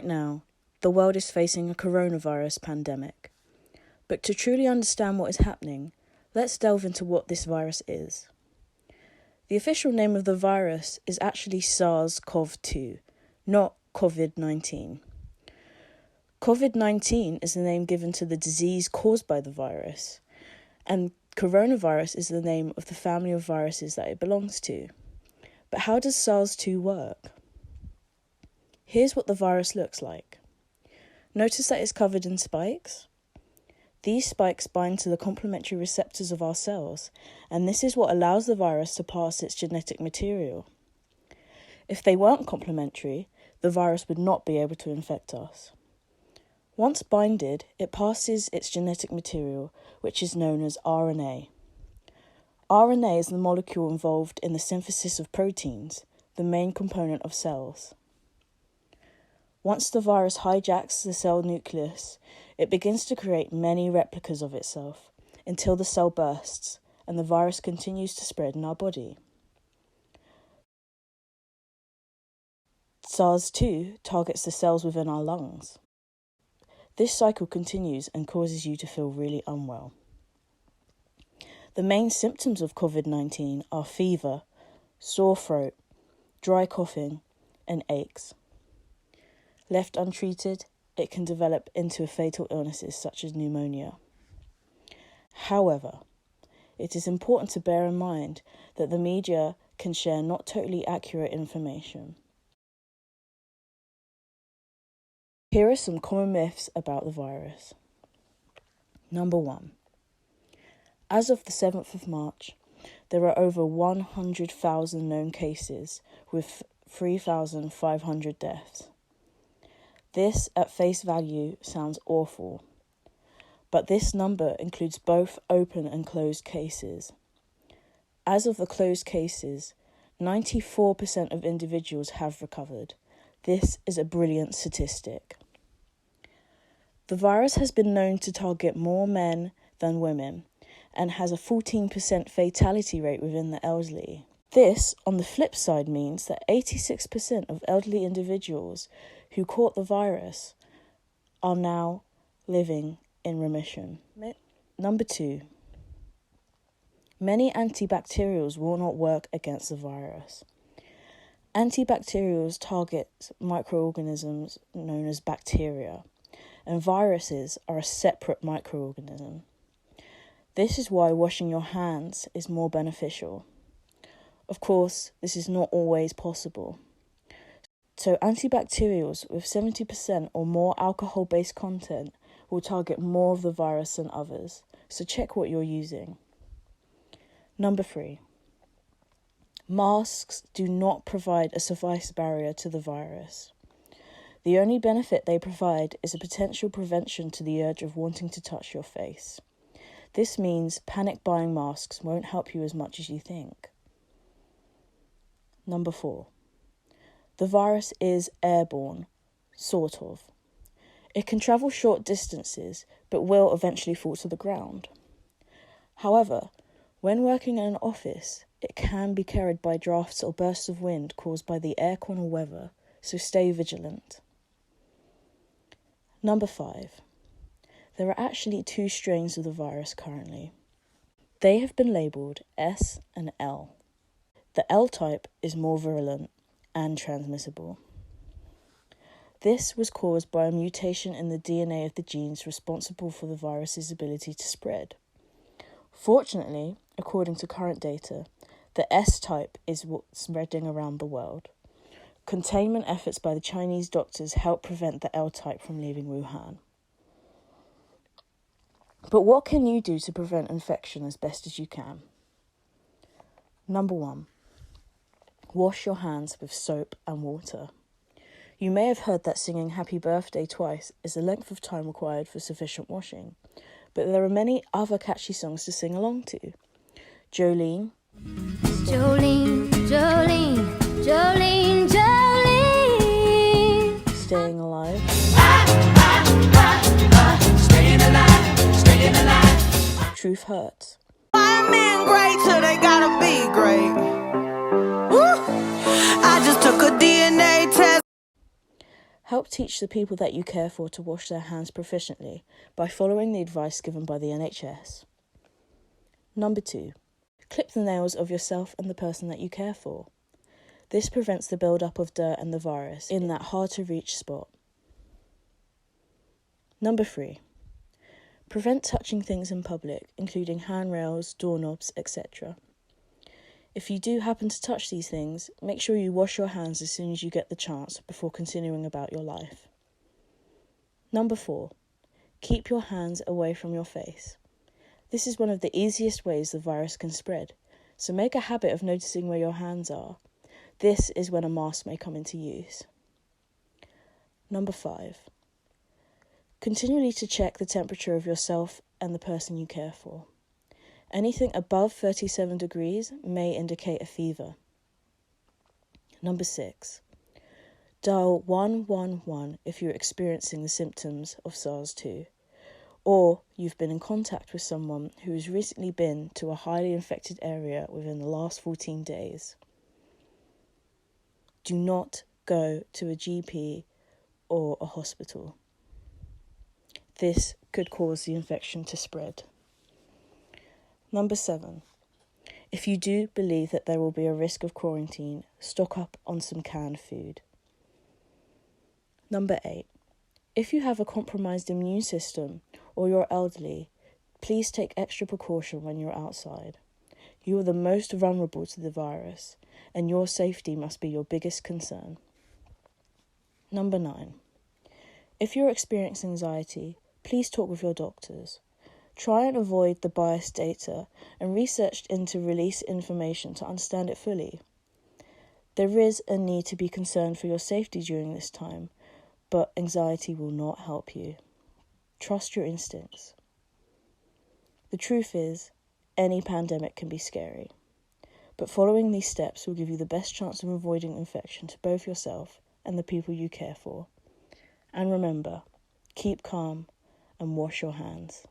Right now, the world is facing a coronavirus pandemic. But to truly understand what is happening, let's delve into what this virus is. The official name of the virus is actually SARS-CoV-2, not COVID-19. COVID-19 is the name given to the disease caused by the virus, and coronavirus is the name of the family of viruses that it belongs to. But how does SARS-2 work? Here's what the virus looks like. Notice that it's covered in spikes? These spikes bind to the complementary receptors of our cells, and this is what allows the virus to pass its genetic material. If they weren't complementary, the virus would not be able to infect us. Once binded, it passes its genetic material, which is known as RNA. RNA is the molecule involved in the synthesis of proteins, the main component of cells. Once the virus hijacks the cell nucleus, it begins to create many replicas of itself until the cell bursts and the virus continues to spread in our body. SARS-2 targets the cells within our lungs. This cycle continues and causes you to feel really unwell. The main symptoms of COVID-19 are fever, sore throat, dry coughing, and aches. Left untreated, it can develop into fatal illnesses such as pneumonia. However, it is important to bear in mind that the media can share not totally accurate information. Here are some common myths about the virus. Number 1. As of the 7th of March, there are over 100,000 known cases with 3,500 deaths. This, at face value, sounds awful, but this number includes both open and closed cases. As of the closed cases, 94% of individuals have recovered. This is a brilliant statistic. The virus has been known to target more men than women and has a 14% fatality rate within the elderly. This, on the flip side, means that 86% of elderly individuals who caught the virus are now living in remission. Number 2. Many antibacterials will not work against the virus. Antibacterials target microorganisms known as bacteria, and viruses are a separate microorganism. This is why washing your hands is more beneficial. Of course, this is not always possible. So antibacterials with 70% or more alcohol-based content will target more of the virus than others, so check what you're using. Number 3. Masks do not provide a surface barrier to the virus. The only benefit they provide is a potential prevention to the urge of wanting to touch your face. This means panic buying masks won't help you as much as you think. Number 4. The virus is airborne, sort of. It can travel short distances, but will eventually fall to the ground. However, when working in an office, it can be carried by drafts or bursts of wind caused by the aircon or weather, so stay vigilant. Number 5. There are actually 2 strains of the virus currently. They have been labelled S and L. The L type is more virulent and transmissible. This was caused by a mutation in the DNA of the genes responsible for the virus's ability to spread. Fortunately, according to current data, the S type is what's spreading around the world. Containment efforts by the Chinese doctors help prevent the L type from leaving Wuhan. But what can you do to prevent infection as best as you can? Number 1. Wash your hands with soap and water. You may have heard that singing happy birthday twice is the length of time required for sufficient washing, but there are many other catchy songs to sing along to. Jolene. Jolene, Jolene, Jolene, Jolene. Staying Alive. Staying alive, staying alive. Truth Hurts. White men great till they gotta be great. Woo! I just took a DNA test. Help teach the people that you care for to wash their hands proficiently by following the advice given by the NHS. Number 2. Clip the nails of yourself and the person that you care for. This prevents the build-up of dirt and the virus in that hard-to-reach spot. Number 3. Prevent touching things in public, including handrails, doorknobs, etc. If you do happen to touch these things, make sure you wash your hands as soon as you get the chance before continuing about your life. Number 4. Keep your hands away from your face. This is one of the easiest ways the virus can spread, so make a habit of noticing where your hands are. This is when a mask may come into use. Number 5. Continually to check the temperature of yourself and the person you care for. Anything above 37 degrees may indicate a fever. Number 6. Dial 111 if you're experiencing the symptoms of SARS-2, or you've been in contact with someone who has recently been to a highly infected area within the last 14 days. Do not go to a GP or a hospital. This could cause the infection to spread. Number 7. If you do believe that there will be a risk of quarantine, stock up on some canned food. Number 8. If you have a compromised immune system or you're elderly, please take extra precaution when you're outside. You are the most vulnerable to the virus, and your safety must be your biggest concern. Number 9. If you're experiencing anxiety, please talk with your doctors. Try and avoid the biased data and research into release information to understand it fully. There is a need to be concerned for your safety during this time, but anxiety will not help you. Trust your instincts. The truth is, any pandemic can be scary, but following these steps will give you the best chance of avoiding infection to both yourself and the people you care for. And remember, keep calm and wash your hands.